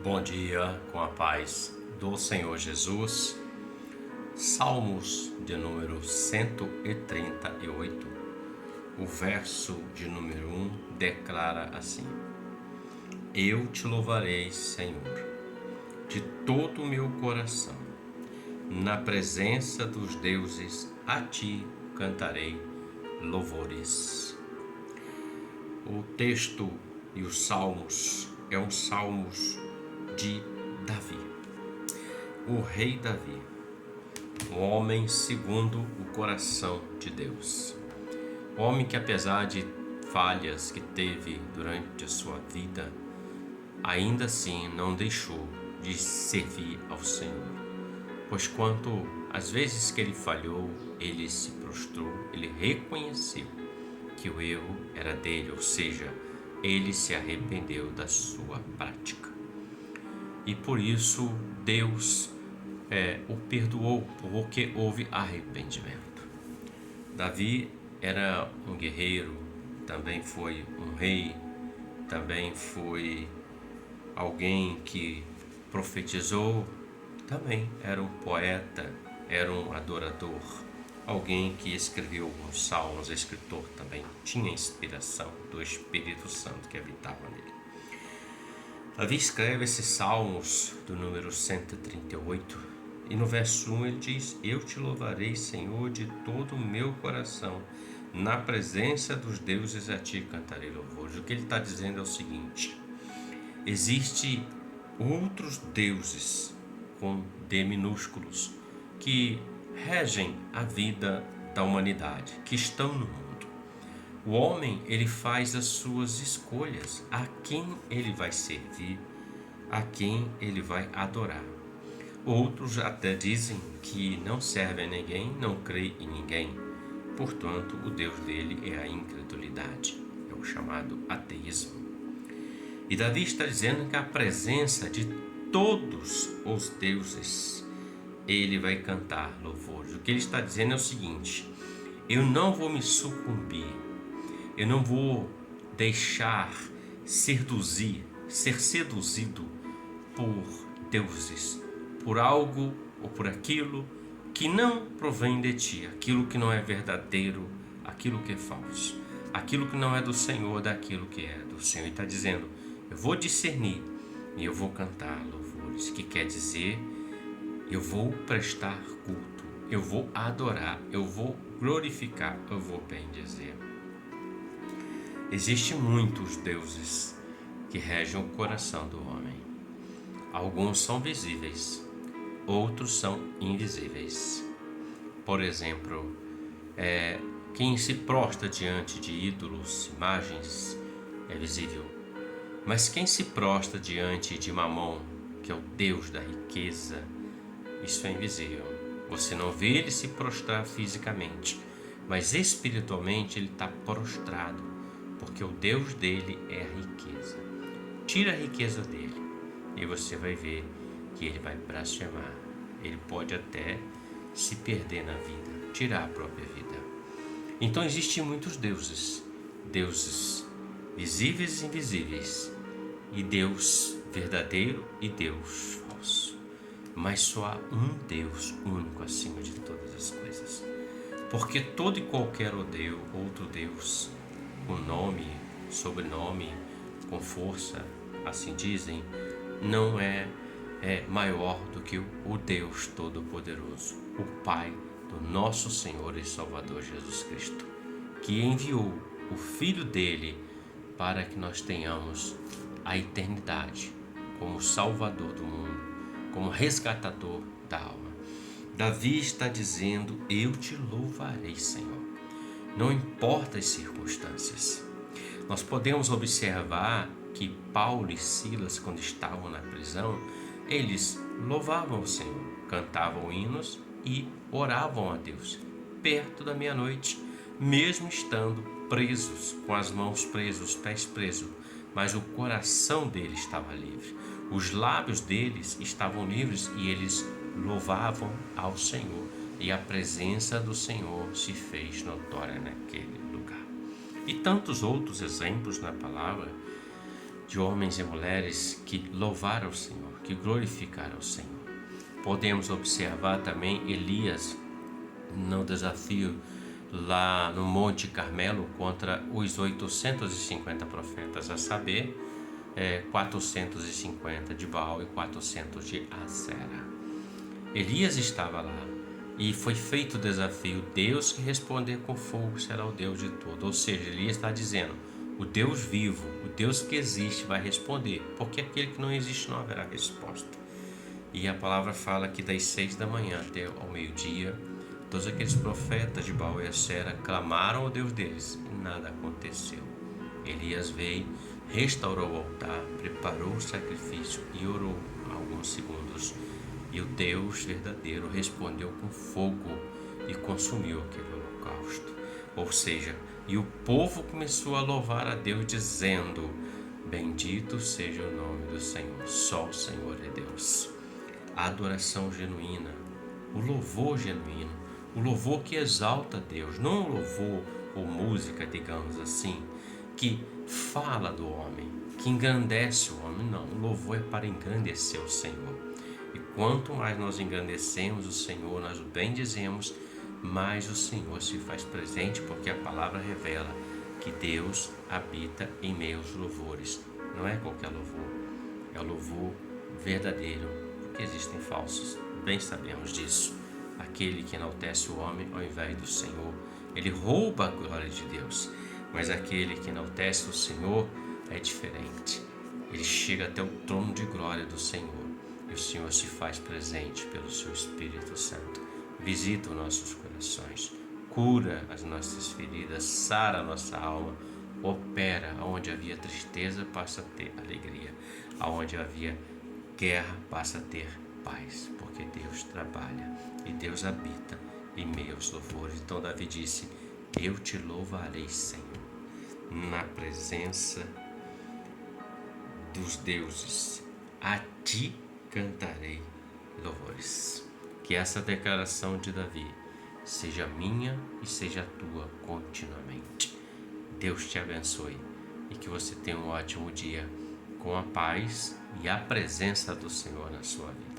Bom dia, com a paz do Senhor Jesus. Salmos de número 138, o verso de número 1 declara assim: Eu te louvarei, Senhor, de todo o meu coração. Na presença dos deuses, a ti cantarei louvores. O texto e os salmos é um salmos de Davi, o rei Davi, um homem segundo o coração de Deus. Um homem que, apesar de falhas que teve durante a sua vida, ainda assim não deixou de servir ao Senhor. Pois quanto às vezes que ele falhou, ele se prostrou, ele reconheceu que o erro era dele, ou seja, ele se arrependeu da sua prática. E por isso Deus o perdoou, porque houve arrependimento. Davi era um guerreiro, também foi um rei, também foi alguém que profetizou, também era um poeta, era um adorador, alguém que escreveu alguns salmos, escritor também, tinha inspiração do Espírito Santo que habitava nele. Davi escreve esses salmos do número 138 e no verso 1 ele diz: Eu te louvarei, Senhor, de todo o meu coração, na presença dos deuses a ti cantarei louvores. O que ele está dizendo é o seguinte: existe outros deuses com D minúsculos que regem a vida da humanidade, que estão no mundo. O homem, ele faz as suas escolhas, a quem ele vai servir, a quem ele vai adorar. Outros até dizem que não serve a ninguém, não crê em ninguém. Portanto, o Deus dele é a incredulidade, é o chamado ateísmo. E Davi está dizendo que a presença de todos os deuses, ele vai cantar louvores. O que ele está dizendo é o seguinte: eu não vou me sucumbir, eu não vou deixar ser seduzido por deuses, por algo ou por aquilo que não provém de ti, aquilo que não é verdadeiro, aquilo que é falso, aquilo que não é do Senhor, daquilo que é do Senhor. Ele está dizendo: eu vou discernir e eu vou cantar louvores, que quer dizer, eu vou prestar culto, eu vou adorar, eu vou glorificar, eu vou bendizer. Existem muitos deuses que regem o coração do homem. Alguns são visíveis, outros são invisíveis. Por exemplo, quem se prostra diante de ídolos, imagens, é visível. Mas quem se prostra diante de Mamon, que é o Deus da riqueza, isso é invisível. Você não vê ele se prostrar fisicamente, mas espiritualmente ele está prostrado, porque o Deus dele é a riqueza. Tira a riqueza dele e você vai ver que ele vai blasfemar. Ele pode até se perder na vida, tirar a própria vida. Então existem muitos deuses, deuses visíveis e invisíveis, e Deus verdadeiro e Deus falso. Mas só há um Deus único acima de todas as coisas. Porque todo e qualquer outro Deus, com nome, sobrenome, com força, assim dizem, não é maior do que o Deus Todo-Poderoso, o Pai do nosso Senhor e Salvador Jesus Cristo, que enviou o Filho dele para que nós tenhamos a eternidade como Salvador do mundo, como resgatador da alma. Davi está dizendo: eu te louvarei, Senhor, não importa as circunstâncias. Nós podemos observar que Paulo e Silas, quando estavam na prisão, eles louvavam o Senhor, cantavam hinos e oravam a Deus, perto da meia-noite, mesmo estando presos, com as mãos presas, os pés presos, mas o coração deles estava livre, os lábios deles estavam livres e eles louvavam ao Senhor, e a presença do Senhor se fez notória naquele lugar. E tantos outros exemplos na palavra de homens e mulheres que louvaram o Senhor, que glorificaram o Senhor. Podemos observar também Elias no desafio lá no Monte Carmelo contra os 850 profetas, a saber, 450 de Baal e 400 de Acera. Elias estava lá e foi feito o desafio: Deus que responder com fogo será o Deus de tudo. Ou seja, Elias está dizendo: o Deus vivo, o Deus que existe vai responder, porque aquele que não existe não haverá resposta. E a palavra fala que das 6 da manhã até ao meio-dia, todos aqueles profetas de Baal e Acera clamaram ao Deus deles e nada aconteceu. Elias veio, restaurou o altar, preparou o sacrifício e orou alguns segundos. E o Deus verdadeiro respondeu com fogo e consumiu aquele holocausto. Ou seja, e o povo começou a louvar a Deus dizendo: bendito seja o nome do Senhor, só o Senhor é Deus. A adoração genuína, o louvor genuíno, o louvor que exalta a Deus, não o louvor ou música, digamos assim, que fala do homem, que engrandece o homem. Não, o louvor é para engrandecer o Senhor. E quanto mais nós engrandecemos o Senhor, nós o bendizemos, mais o Senhor se faz presente, porque a palavra revela que Deus habita em meio aos louvores. Não é qualquer louvor, é o louvor verdadeiro, porque existem falsos, bem sabemos disso. Aquele que enaltece o homem ao invés do Senhor, ele rouba a glória de Deus. Mas aquele que enaltece o Senhor é diferente. Ele chega até o trono de glória do Senhor e o Senhor se faz presente pelo seu Espírito Santo. Visita os nossos corações, cura as nossas feridas, sara a nossa alma, opera. Onde havia tristeza, passa a ter alegria. Onde havia guerra, passa a ter paz, porque Deus trabalha e Deus habita em meio aos louvores. Então Davi disse: eu te louvarei, Senhor, na presença dos deuses, a ti cantarei louvores. Que essa declaração de Davi seja minha e seja tua continuamente. Deus te abençoe e que você tenha um ótimo dia com a paz e a presença do Senhor na sua vida.